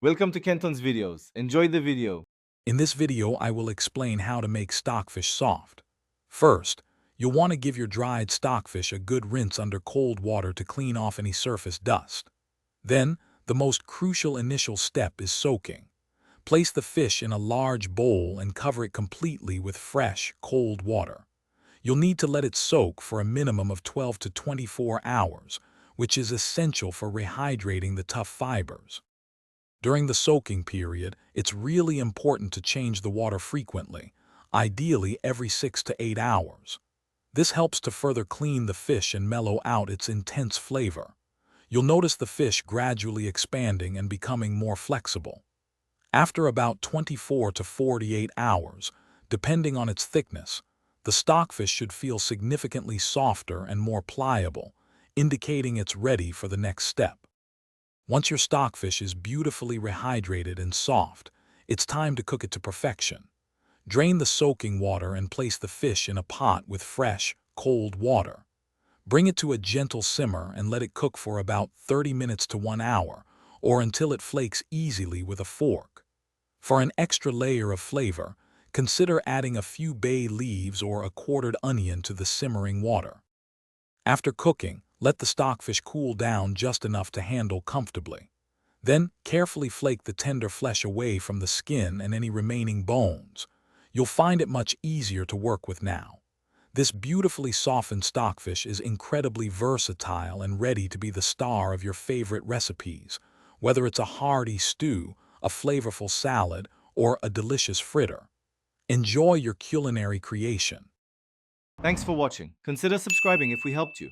Welcome to Kenton's videos. Enjoy the video. In this video, I will explain how to make stockfish soft. First, you'll want to give your dried stockfish a good rinse under cold water to clean off any surface dust. Then, the most crucial initial step is soaking. Place the fish in a large bowl and cover it completely with fresh, cold water. You'll need to let it soak for a minimum of 12 to 24 hours, which is essential for rehydrating the tough fibers. During the soaking period, it's really important to change the water frequently, ideally every 6 to 8 hours. This helps to further clean the fish and mellow out its intense flavor. You'll notice the fish gradually expanding and becoming more flexible. After about 24 to 48 hours, depending on its thickness, the stockfish should feel significantly softer and more pliable, indicating it's ready for the next step. Once your stockfish is beautifully rehydrated and soft, it's time to cook it to perfection. Drain the soaking water and place the fish in a pot with fresh, cold water. Bring it to a gentle simmer and let it cook for about 30 minutes to 1 hour, or until it flakes easily with a fork. For an extra layer of flavor, consider adding a few bay leaves or a quartered onion to the simmering water. After cooking, let the stockfish cool down just enough to handle comfortably. Then, carefully flake the tender flesh away from the skin and any remaining bones. You'll find it much easier to work with now. This beautifully softened stockfish is incredibly versatile and ready to be the star of your favorite recipes, whether it's a hearty stew, a flavorful salad, or a delicious fritter. Enjoy your culinary creation. Thanks for watching. Consider subscribing if we helped you.